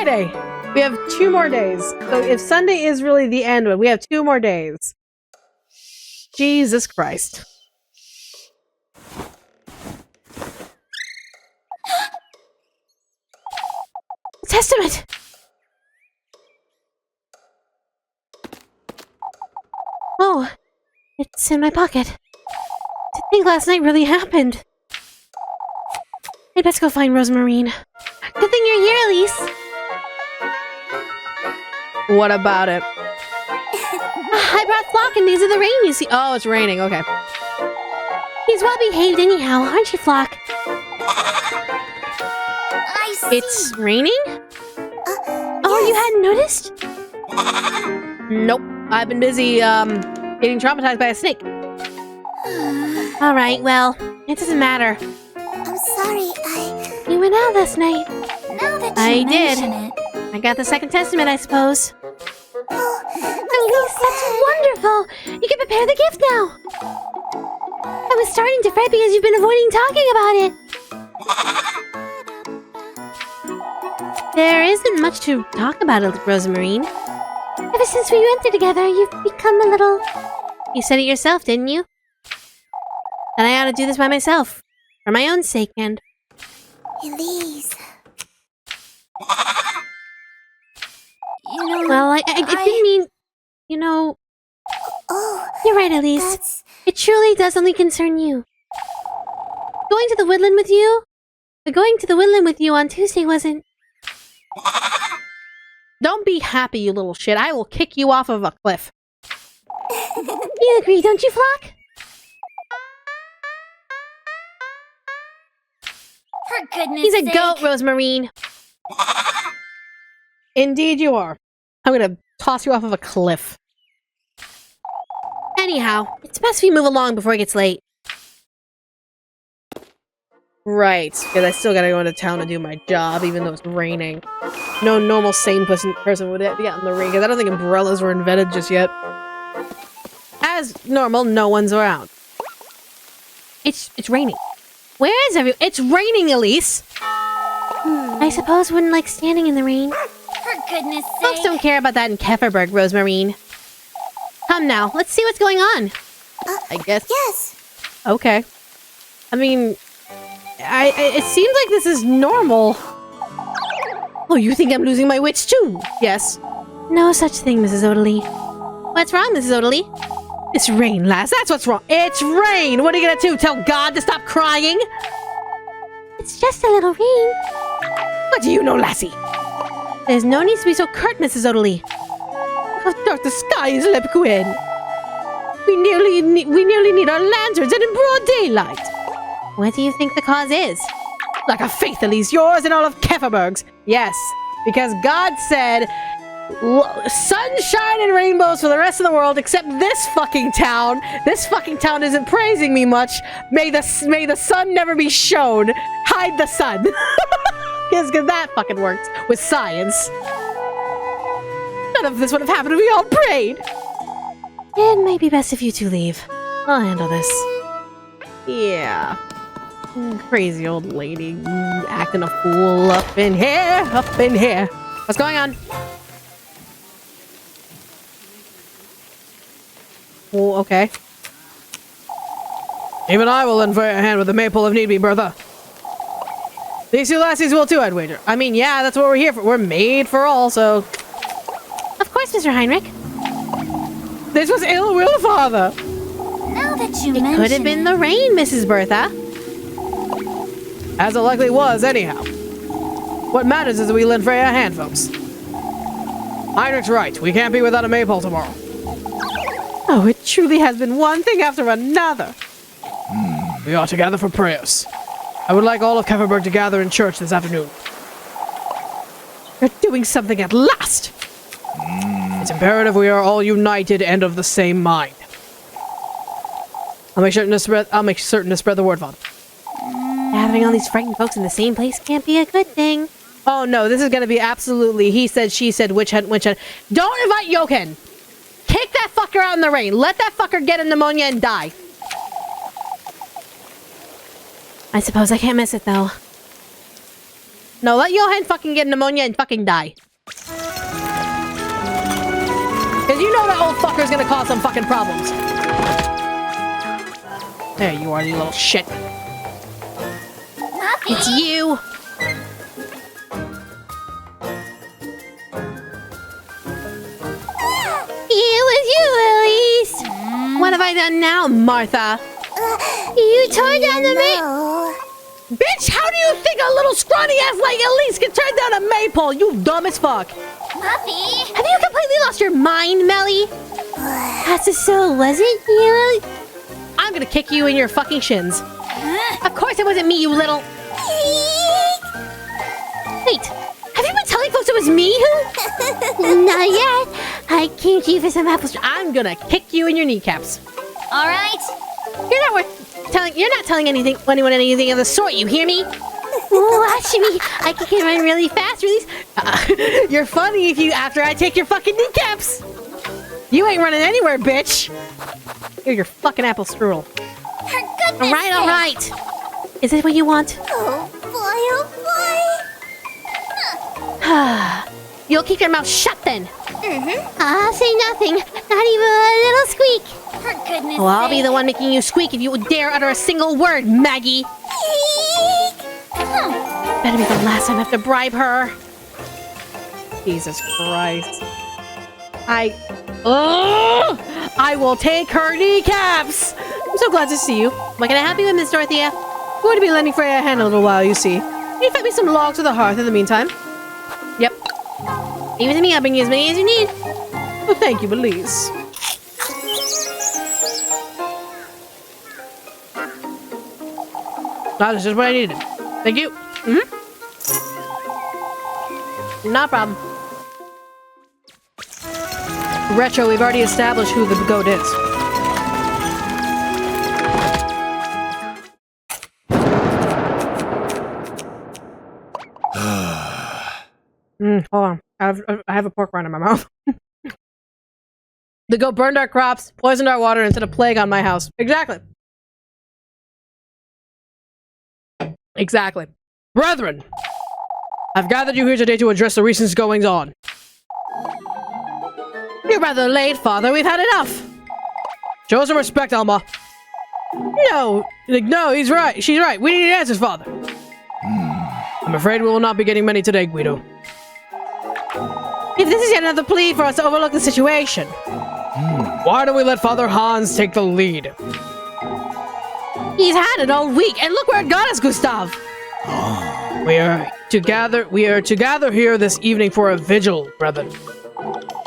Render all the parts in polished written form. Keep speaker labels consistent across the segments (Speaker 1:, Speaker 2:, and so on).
Speaker 1: Friday! We have 2 more days. So if Sunday is really the end, we have 2 more days. Jesus Christ. Testament! Oh, it's in my pocket. To think last night really happened. I'd best go find Rosemarine. Good thing you're here, Elise. What about it? I brought Flock and these are the rain you see. Oh, it's raining. Okay. He's well behaved anyhow, aren't you, Flock?
Speaker 2: I see.
Speaker 1: It's raining? Oh, you hadn't noticed? Nope. I've been busy, getting traumatized by a snake. Alright, well, it doesn't matter.
Speaker 2: I'm sorry,
Speaker 1: You went out last night.
Speaker 2: Now that
Speaker 1: I
Speaker 2: you
Speaker 1: did.
Speaker 2: mention it.
Speaker 1: I got the second testament, I suppose.
Speaker 2: Oh,
Speaker 1: Elise, that's wonderful! You can prepare the gift now! I was starting to fret because you've been avoiding talking about it. There isn't much to talk about, Rosemarine. Ever since we went together, you've become a little... You said it yourself, didn't you? That I ought to do this by myself. For my own sake, and...
Speaker 2: Elise. You know,
Speaker 1: Well, I didn't mean... You know...
Speaker 2: Oh,
Speaker 1: You're right, Elise.
Speaker 2: that's...
Speaker 1: It truly does only concern you. Going to the woodland with you? Going to the woodland with you on Tuesday wasn't... Don't be happy, you little shit. I will kick you off of a cliff. You agree, don't you, Flock?
Speaker 2: For goodness
Speaker 1: He's a
Speaker 2: sake.
Speaker 1: goat, Rosemarine. Indeed you are. I'm gonna toss you off of a cliff. Anyhow, it's best we move along before it gets late. Right, because I still gotta go into town to do my job, even though it's raining. No normal sane person would get in the rain, because I don't think umbrellas were invented just yet. As normal, no one's around. It's raining. Where is everyone? It's raining, Elise! I suppose wouldn't like standing in the rain.
Speaker 2: For goodness
Speaker 1: Folks
Speaker 2: sake.
Speaker 1: don't care about that in Kefferberg, Rosemarine. Come now, let's see what's going on. I guess.
Speaker 2: Yes.
Speaker 1: Okay. I mean, it seems like this is normal. Oh, you think I'm losing my wits too? Yes. No such thing, Mrs. Odalie. What's wrong, Mrs. Odalie? It's rain, lass. That's what's wrong. It's rain! What are you gonna do? Tell God to stop crying? It's just a little rain. What do you know, lassie? There's no need to be so curt, Mrs. Odalie. Oh, the sky is Lepquin. We nearly need our lanterns and in broad daylight. What do you think the cause is? Like a faith, Elise, yours and all of Kefferberg's. Yes, because God said sunshine and rainbows for the rest of the world except this fucking town. This fucking town isn't praising me much. May the sun never be shown. Hide the sun. Because that fucking works with science. None of this would have happened if we all prayed. It might be best if you two leave. I'll handle this. Yeah. Crazy old lady acting a fool up in here, up in here. What's going on? Oh, okay. Even I will lend for a hand with the maypole if need be, Bertha. These two lassies will too, I'd wager. I mean, yeah, that's what we're here for. We're made for all, so... Of course, Mr. Heinrich. This was ill will, Father.
Speaker 2: Now that you
Speaker 1: It
Speaker 2: mention
Speaker 1: could have been the rain, Mrs. Bertha. As it likely was, anyhow. What matters is that we lend Freya a hand, folks. Heinrich's right. We can't be without a maypole tomorrow. Oh, it truly has been one thing after another. We are to gather for prayers. I would like all of Kefferberg to gather in church this afternoon. You're doing something at last! It's imperative we are all united and of the same mind. I'll make certain to spread the word, Father. Having all these frightened folks in the same place can't be a good thing. Oh no, this is gonna be absolutely he said, she said, witch hunt, witch hunt. Don't invite Jochen! Kick that fucker out in the rain! Let that fucker get a pneumonia and die! I suppose I can't miss it, though. No, let Johan fucking get pneumonia and fucking die. Because you know that old fucker's gonna cause some fucking problems. There you are, you little shit.
Speaker 2: Muffy.
Speaker 1: It's you. It was you, Elise. What have I done now, Martha? You tore down the
Speaker 2: No.
Speaker 1: Bitch, how do you think a little scrawny ass like Elise can turn down a maypole? You dumb as fuck.
Speaker 2: Muffy.
Speaker 1: Have you completely lost your mind, Melly? So was it you? I'm gonna kick you in your fucking shins. Of course it wasn't me, you little... Wait, have you been telling folks it was me who... Not yet. I came to you for some apples. I'm gonna kick you in your kneecaps.
Speaker 2: All right.
Speaker 1: You're not telling anyone anything of the sort, you hear me? Watch me. I can run really fast, Release. You're funny after I take your fucking kneecaps. You ain't running anywhere, bitch. You're your fucking apple strudel.
Speaker 2: For goodness
Speaker 1: All right. Is it what you want?
Speaker 2: Oh boy.
Speaker 1: You'll keep your mouth shut then.
Speaker 2: I'll say nothing. Not even a little squeak. For goodness
Speaker 1: Well, I'll be the one making you squeak if you dare utter a single word, Maggie. Better be the last time I have to bribe her. Jesus Christ. I will take her kneecaps! I'm so glad to see you. Am I gonna help you, Miss Dorothea? I'm going to be lending Freya a hand a little while, you see. Can you find me some logs to the hearth in the meantime? Yep. Leave it to me, I'll bring you as many as you need. Oh, thank you, Elise. That's just what I needed. Thank you. Not a problem. Retro, we've already established who the goat is. Hold on. I have a pork rind in my mouth. The goat burned our crops, poisoned our water, and set a plague on my house. Exactly. Exactly. Brethren, I've gathered you here today to address the recent goings-on. You're rather late, Father. We've had enough. Show some respect, Alma. No, he's right. She's right. We need answers, Father. I'm afraid we will not be getting many today, Guido. If this is yet another plea for us to overlook the situation. Why don't we let Father Hans take the lead? He's had it all week, and look where it got us, Gustav. We are to gather here this evening for a vigil, brethren.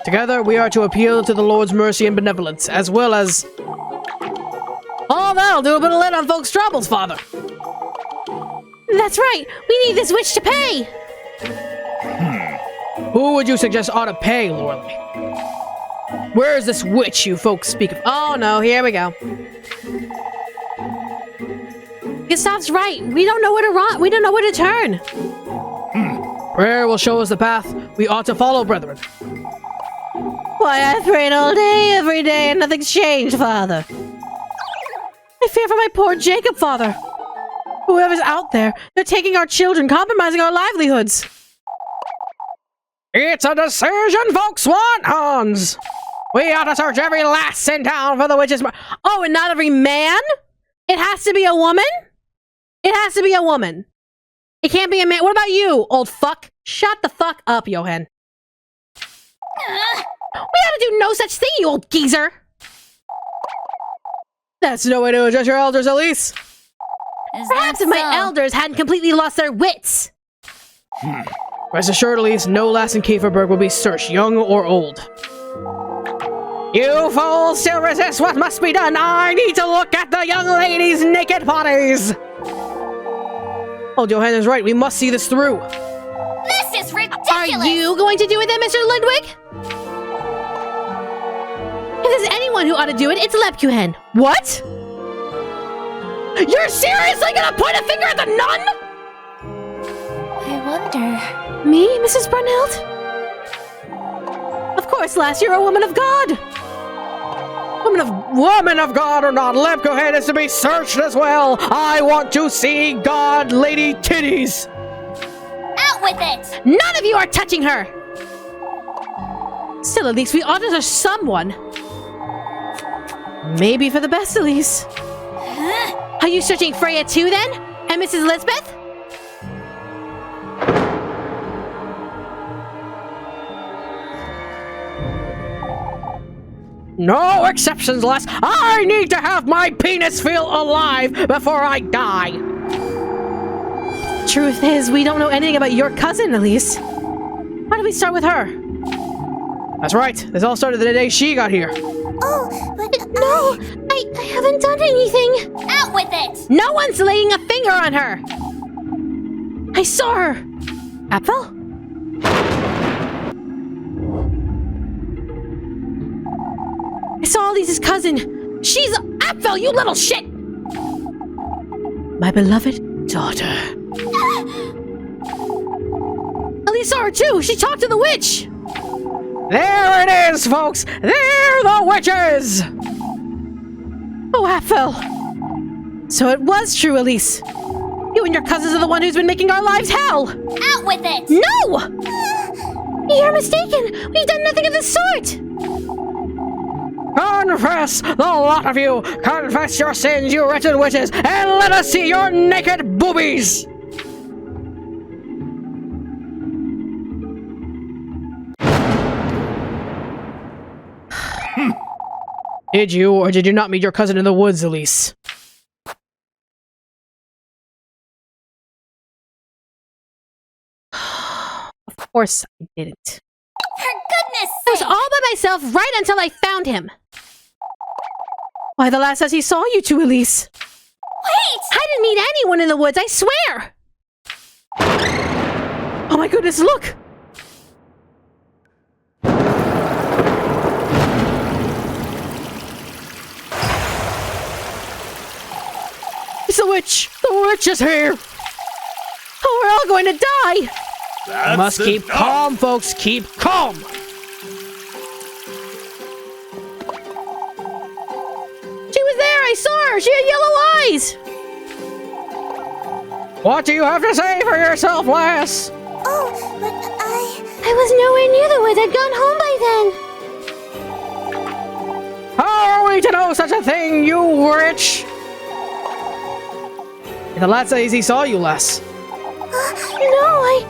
Speaker 1: Together, we are to appeal to the Lord's mercy and benevolence, as well as... Oh, that'll do a bit of lid on folks' troubles, Father. That's right. We need this witch to pay. Who would you suggest ought to pay, Lorelei? Where is this witch you folks speak of? Oh, no. Here we go. Gustav's right. We don't know where to run. We don't know where to turn. Prayer will show us the path we ought to follow, brethren. Why, I prayed all day, every day, and nothing's changed, Father. I fear for my poor Jacob, Father. Whoever's out there, they're taking our children, compromising our livelihoods. It's a decision folks want, Hans. We ought to search every lass in town for the witch's... Oh, and not every man? It has to be a woman? It has to be a woman. It can't be a man. What about you, old fuck? Shut the fuck up, Johan. We ought to do no such thing, you old geezer. That's no way to address your elders, Elise. Perhaps if my elders hadn't completely lost their wits. Rest assured, Elise, no lass in Kieferberg will be searched, young or old. You fools still resist what must be done. I need to look at the young ladies' naked bodies. Oh, Johan is right. We must see this through.
Speaker 2: This is ridiculous.
Speaker 1: Are you going to do it then, Mr. Ludwig? If there's anyone who ought to do it, it's Lepkuhen. What? You're seriously gonna point a finger at the nun?
Speaker 2: I wonder.
Speaker 1: Me, Mrs. Brunhild? Of course, lass, you're a woman of God. Woman of God or not, Lepkuhen is to be searched as well. I want to see God Lady Titties.
Speaker 2: with it!
Speaker 1: None of you are touching her! Still, at least we ought to touch someone. Maybe for the best, Elise. Are you searching Freya too, then? And Mrs. Elizabeth? No exceptions, Les. I need to have my penis feel alive before I die. Truth is, we don't know anything about your cousin, Elise. Why don't we start with her? That's right. This all started the day she got here.
Speaker 2: Oh, but no, I haven't done anything. Out with it!
Speaker 1: No one's laying a finger on her. I saw her. Apfel? I saw Elise's cousin. She's Apfel, you little shit! My beloved daughter. Elise saw her too. She talked to the witch. There it is, folks. They're the witches. Oh, Apfel. So it was true, Elise. You and your cousins are the one who's been making our lives hell.
Speaker 2: Out with it!
Speaker 1: No! You're mistaken. We've done nothing of the sort. Confess, the lot of you! Confess your sins, you wretched witches, and let us see your naked boobies! Did you or did you not meet your cousin in the woods, Elise? Of course I didn't.
Speaker 2: For goodness
Speaker 1: I was
Speaker 2: sake!
Speaker 1: all by myself right until I found him. Why, the lad says he saw you two, Elise.
Speaker 2: Wait!
Speaker 1: I didn't meet anyone in the woods, I swear! Oh my goodness, look! It's the witch! The witch is here! Oh, we're all going to die!
Speaker 3: That's
Speaker 1: Must keep
Speaker 3: enough.
Speaker 1: calm, folks, keep calm! She was there, I saw her! She had yellow eyes! What do you have to say for yourself, lass?
Speaker 2: Oh, but I was nowhere near the woods. I'd gone home by then.
Speaker 1: How are we to know such a thing, you witch? The lad says he saw you, Les.
Speaker 2: No, I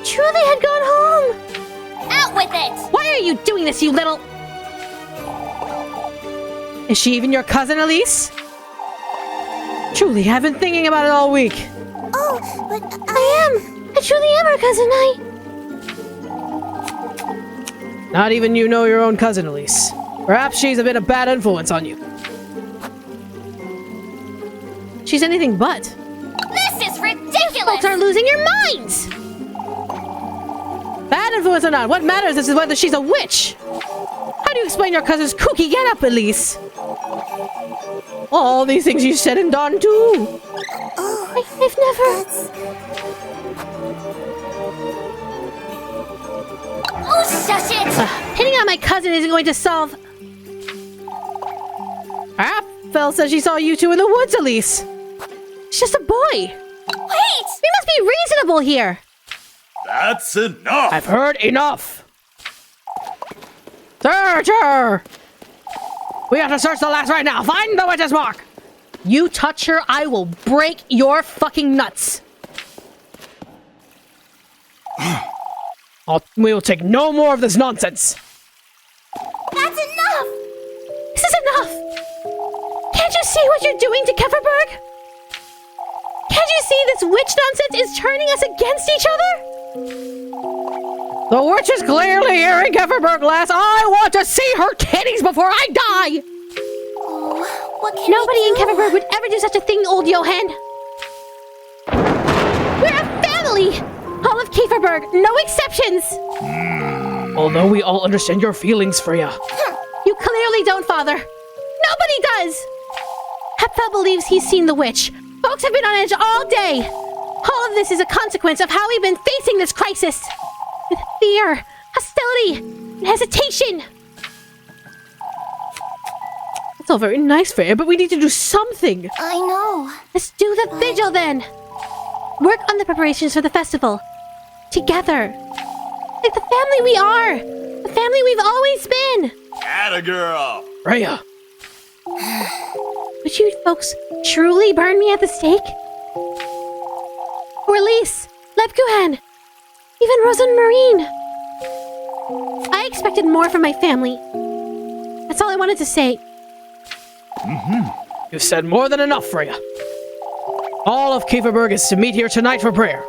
Speaker 2: truly had gone home. Out with it!
Speaker 1: Why are you doing this, you little... Is she even your cousin, Elise? Truly, I've been thinking about it all week.
Speaker 2: Oh, but I am. I truly am her cousin.
Speaker 1: Not even you know your own cousin, Elise. Perhaps she's a bit of bad influence on you. She's anything but.
Speaker 2: This is ridiculous!
Speaker 1: Folks are losing your minds! Bad influence or not, what matters is whether she's a witch. How do you explain your cousin's kooky get-up, Elise? All these things you said and done, too.
Speaker 2: Oh, I've never... Oh, shush it!
Speaker 1: Hitting on my cousin isn't going to solve... Apfel says she saw you two in the woods, Elise. She's just a boy.
Speaker 2: Wait!
Speaker 1: We must be reasonable here.
Speaker 3: That's enough!
Speaker 1: I've heard enough. Searcher! We have to search the lass right now. Find the witch's mark. You touch her, I will break your fucking nuts. We will take no more of this nonsense.
Speaker 2: That's enough!
Speaker 1: This is enough. Can't you see what you're doing to Kefferberg? Can't you see this witch nonsense is turning us against each other? The witch is clearly here in Kefferberg, lass. I want to see her titties before I die.
Speaker 2: Oh, what can
Speaker 1: Nobody in
Speaker 2: we do?
Speaker 1: Kefferberg would ever do such a thing, old Johan. We're a family. All of Kefferberg, no exceptions. Although we all understand your feelings, Freya. You clearly don't, Father. Nobody does. Hepfel believes he's seen the witch. Folks have been on edge all day. All of this is a consequence of how we've been facing this crisis. With fear, hostility, and hesitation. It's all very nice, Freya, but we need to do something.
Speaker 2: I know.
Speaker 1: Let's do the vigil then. Work on the preparations for the festival. Together. Like the family we are. The family we've always been.
Speaker 3: Atta girl.
Speaker 1: Freya. Would you folks truly burn me at the stake? Or Elise, Lepkuhan, even Rosa and Marine. I expected more from my family. That's all I wanted to say.
Speaker 4: You've said more than enough, Freya. All of Kieferberg is to meet here tonight for prayer.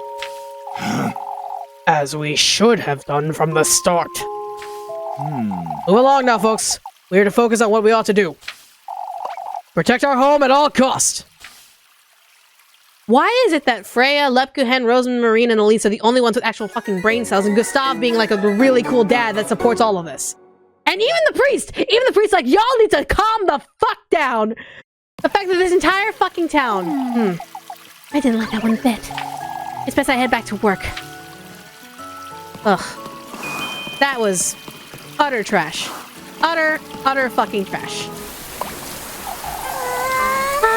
Speaker 4: As we should have done from the start. Move along now, folks. We're to focus on what we ought to do. Protect our home at all costs.
Speaker 1: Why is it that Freya, Lepkuhan, Rosenmarine, and Elise are the only ones with actual fucking brain cells, and Gustav being like a really cool dad that supports all of this? And even the priest, like, y'all need to calm the fuck down. The fact that this entire fucking town. I didn't like that one bit. It's best I head back to work. Ugh. That was utter trash. Utter fucking trash.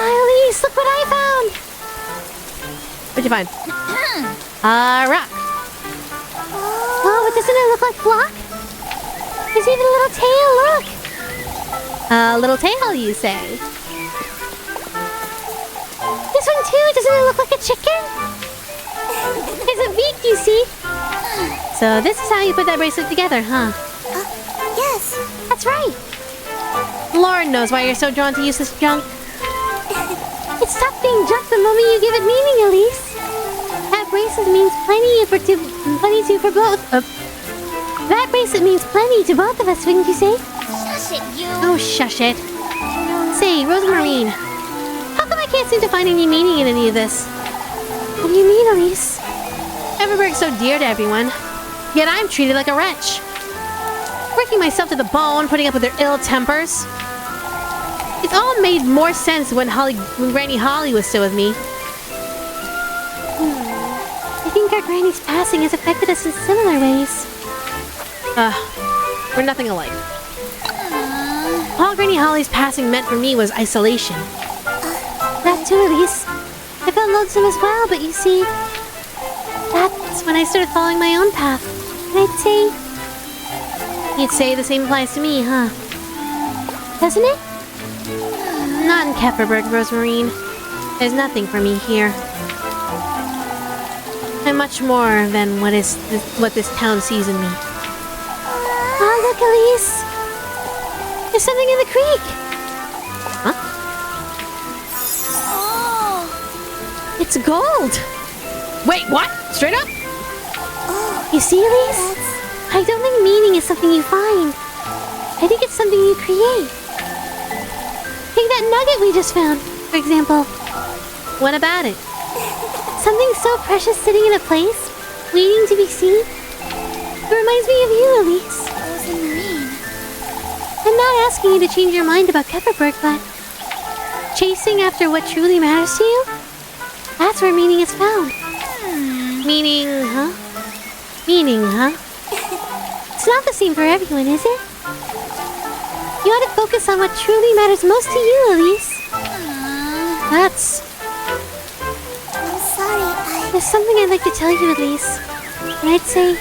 Speaker 2: Elise, look what I found!
Speaker 1: What'd you find? Rock.
Speaker 2: Oh, but doesn't it look like block? There's even a little tail, look!
Speaker 1: A little tail, you say?
Speaker 2: This one too, doesn't it look like a chicken? There's a beak, you see?
Speaker 1: So this is how you put that bracelet together, huh?
Speaker 2: Yes, that's right.
Speaker 1: Lord knows why you're so drawn to useless junk.
Speaker 2: It stopped being junk the moment you give it meaning, Elise. That bracelet means plenty for both. That bracelet means plenty to both of us, wouldn't you say?
Speaker 5: Shush it, you.
Speaker 1: Oh, shush it. Say, Rosemarine, how come I can't seem to find any meaning in any of this?
Speaker 2: What do you mean, Elise?
Speaker 1: Everberg's so dear to everyone, yet I'm treated like a wretch. Working myself to the bone, putting up with their ill tempers. It's all made more sense when Granny Holly was still with me.
Speaker 2: I think our Granny's passing has affected us in similar ways.
Speaker 1: We're nothing alike. All Granny Holly's passing meant for me was isolation.
Speaker 2: That too, Elise. I felt lonesome as well, but you see, that's when I started following my own path. And I'd say...
Speaker 1: You'd say the same applies to me, huh?
Speaker 2: Doesn't it?
Speaker 1: Not in Kepperberg, Rosemarine. There's nothing for me here. I'm much more than what this town sees in me.
Speaker 2: Oh, look, Elise! There's something in the creek!
Speaker 1: Huh?
Speaker 5: Oh.
Speaker 1: It's gold! Wait, what? Straight up?
Speaker 2: You see, Elise? I don't think meaning is something you find. I think it's something you create. Take that nugget we just found, for example.
Speaker 1: What about it?
Speaker 2: Something so precious sitting in a place, waiting to be seen. It reminds me of you, Elise.
Speaker 5: What does it mean?
Speaker 2: I'm not asking you to change your mind about Kepperberg, but chasing after what truly matters to you? That's where meaning is found.
Speaker 1: Meaning, huh?
Speaker 2: It's not the same for everyone, is it? You ought to focus on what truly matters most to you, Elise.
Speaker 1: That's...
Speaker 2: I'm sorry, There's something I'd like to tell you, Elise. And I'd say...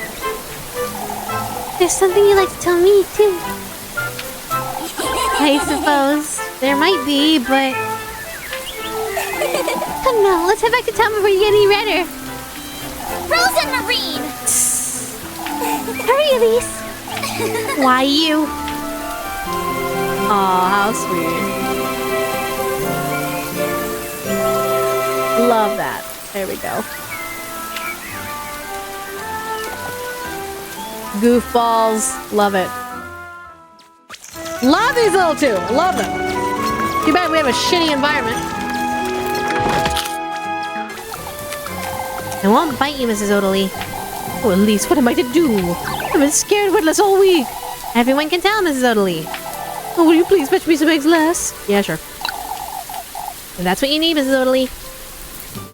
Speaker 2: There's something you'd like to tell me, too.
Speaker 1: I suppose. There might be, but...
Speaker 2: Come now, let's head back to town before you get any redder.
Speaker 5: Rose and Marine!
Speaker 2: Hurry, Elise.
Speaker 1: Why you? Aw, how sweet. Love that. There we go. Goofballs. Love it. Love these little two. Love them. Too bad we have a shitty environment. I won't bite you, Mrs. Odalie. Oh, Elise, what am I to do? I've been scared witless all week. Everyone can tell, Mrs. Odalie. Oh, will you please fetch me some eggs less? Yeah, sure. And that's what you need, Mrs. Odalie.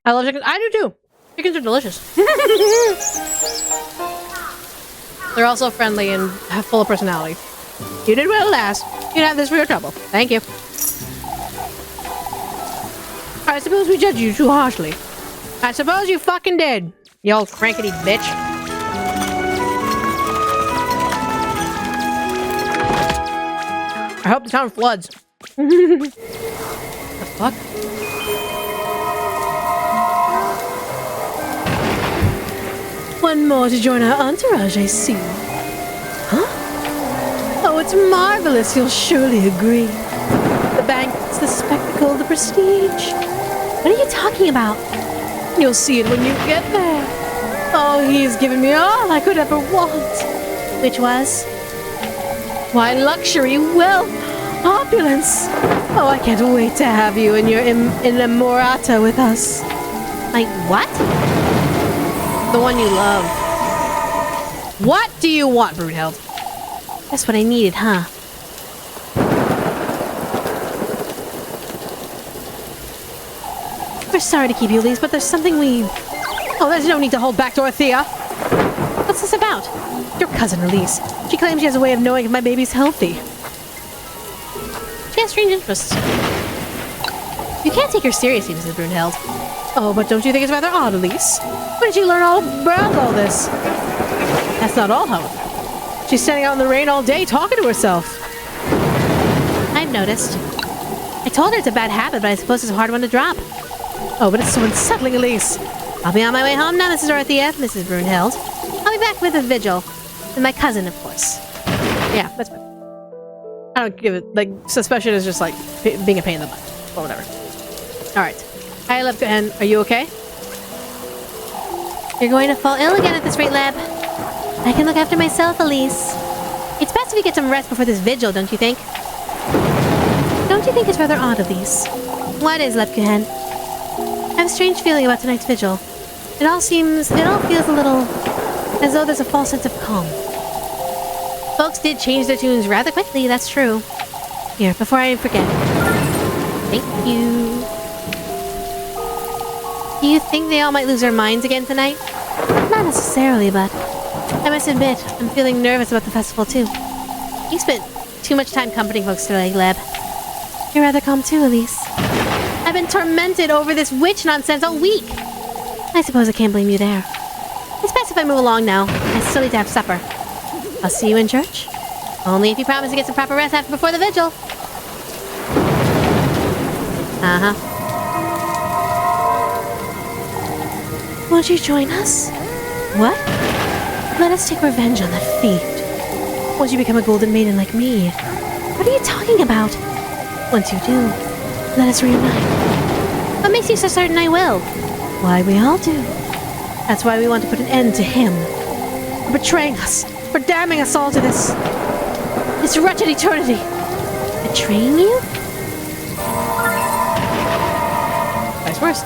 Speaker 1: I love chickens. I do too. Chickens are delicious. They're also friendly and full of personality. You did well last. You'd have this for your trouble. Thank you. I suppose we judged you too harshly. I suppose you fucking did, you old crankety bitch.
Speaker 4: I hope the town floods. The fuck?
Speaker 1: One more to join our entourage, I see. Huh? Oh, it's marvelous, you'll surely agree. The banquets, the spectacle, the prestige.
Speaker 2: What are you talking about?
Speaker 1: You'll see it when you get there. Oh, he's given me all I could ever want.
Speaker 2: Which was?
Speaker 1: Why, luxury, wealth, opulence. Oh, I can't wait to have you and your inamorata with us.
Speaker 2: Like what?
Speaker 1: The one you love. What do you want, Brunhild?
Speaker 2: That's what I needed, huh?
Speaker 1: We're sorry to keep you, Elise, but there's something we... Oh, there's no need to hold back, Dorothea. What's this about? Your cousin, Elise. She claims she has a way of knowing if my baby's healthy.
Speaker 2: She has strange interests.
Speaker 1: You can't take her seriously, Mrs. Brunhild. Oh, but don't you think it's rather odd, Elise? When did you learn all about all this? That's not all, however. She's standing out in the rain all day talking to herself.
Speaker 2: I've noticed. I told her it's a bad habit, but I suppose it's a hard one to drop.
Speaker 1: Oh, but it's so unsettling, Elise.
Speaker 2: I'll be on my way home now, Mrs. Dorothea, Mrs. Brunhild. I'll be back with a vigil. With my cousin, of course.
Speaker 1: Yeah, that's fine. I don't give it, like, suspicion is just, like, being a pain in the butt. Or whatever. Alright. Hi, and are you okay?
Speaker 2: You're going to fall ill again at this rate, Lab. I can look after myself, Elise. It's best if we get some rest before this vigil, don't you think?
Speaker 1: Don't you think it's rather odd, Elise?
Speaker 2: What is, Lepkuhen? I have a strange feeling about tonight's vigil. It all feels a little as though there's a false sense of calm. Folks did change their tunes rather quickly, that's true. Here, before I forget. Thank you. Do you think they all might lose their minds again tonight? Not necessarily, but I must admit, I'm feeling nervous about the festival too. You spent too much time comforting folks today, Leb. You're rather calm too, Elise. I've been tormented over this witch nonsense all week. I suppose I can't blame you there. It's best if I move along now. I still need to have supper. I'll see you in church. Only if you promise to get some proper rest before the vigil. Uh-huh.
Speaker 1: Won't you join us?
Speaker 2: What?
Speaker 1: Let us take revenge on that fiend. Once you become a golden maiden like me.
Speaker 2: What are you talking about?
Speaker 1: Once you do, let us reunite.
Speaker 2: What makes you so certain I will?
Speaker 1: Why, we all do. That's why we want to put an end to him. For betraying us. For damning us all to this wretched eternity.
Speaker 2: Betraying you?
Speaker 1: Vice worse.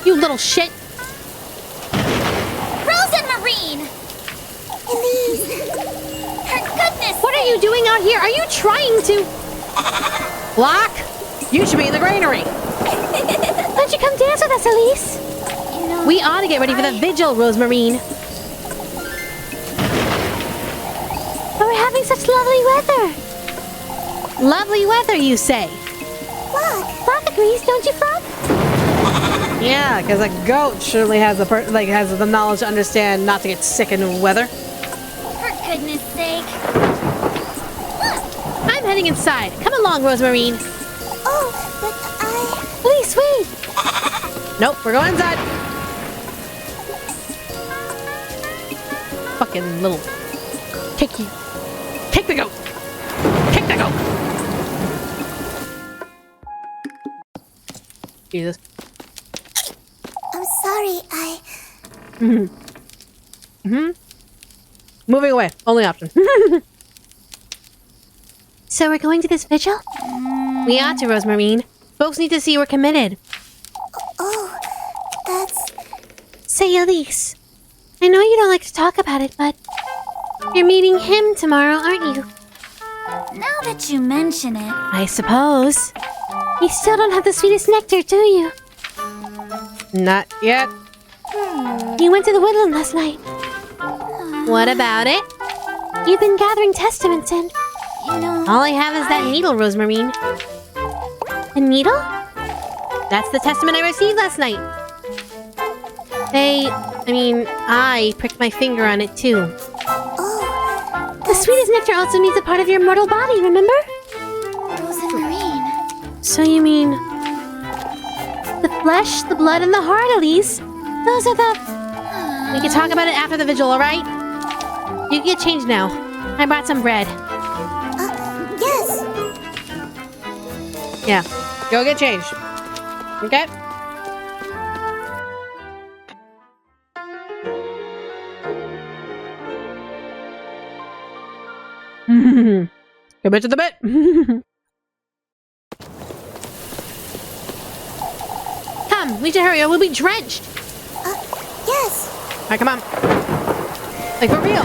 Speaker 1: You little shit.
Speaker 5: Frozen Marine! Elise! For goodness
Speaker 2: What are you doing out here? Are you trying to...
Speaker 1: Block? You should be in the granary.
Speaker 2: Why don't you come dance with us, Elise?
Speaker 5: You know,
Speaker 2: We ought to get ready for the vigil, Rosemarine. But we're having such lovely weather. Lovely weather, you say? Flock agrees, don't you, Flock?
Speaker 1: Yeah, because a goat surely has the knowledge to understand not to get sick in the weather.
Speaker 5: for goodness sake.
Speaker 2: I'm heading inside. Come along, Rosemarine.
Speaker 5: Oh, but I...
Speaker 2: Elise, wait.
Speaker 1: Nope, we're going inside. Fucking little... Kick you. Kick the goat. Kick the goat. Jesus.
Speaker 5: I'm sorry,
Speaker 1: Moving away. Only option.
Speaker 2: So we're going to this vigil? We ought to, Rosemarine. Folks need to see we're committed.
Speaker 5: Oh, that's...
Speaker 2: Say, Elise. I know you don't like to talk about it, but... You're meeting him tomorrow, aren't you?
Speaker 5: Now that you mention it...
Speaker 2: I suppose. You still don't have the sweetest nectar, do you?
Speaker 1: Not yet.
Speaker 2: You went to the woodland last night. What about it? You've been gathering testaments and...
Speaker 5: You know...
Speaker 2: All I have is that needle, Rosemarine. A needle? That's the testament I received last night. I pricked my finger on it too.
Speaker 5: Oh,
Speaker 2: The sweetest nectar also needs a part of your mortal body, remember?
Speaker 5: Rosemarine.
Speaker 2: So you mean... the flesh, the blood, and the heart, Elise. Those are the...
Speaker 1: We can talk about it after the vigil, alright? You can get changed now. I brought some bread.
Speaker 5: Yes.
Speaker 1: Yeah. Go get changed. Okay? Commit to the bit. Come, we should hurry or we'll be drenched.
Speaker 5: Yes.
Speaker 1: Alright, come on. Like, for real.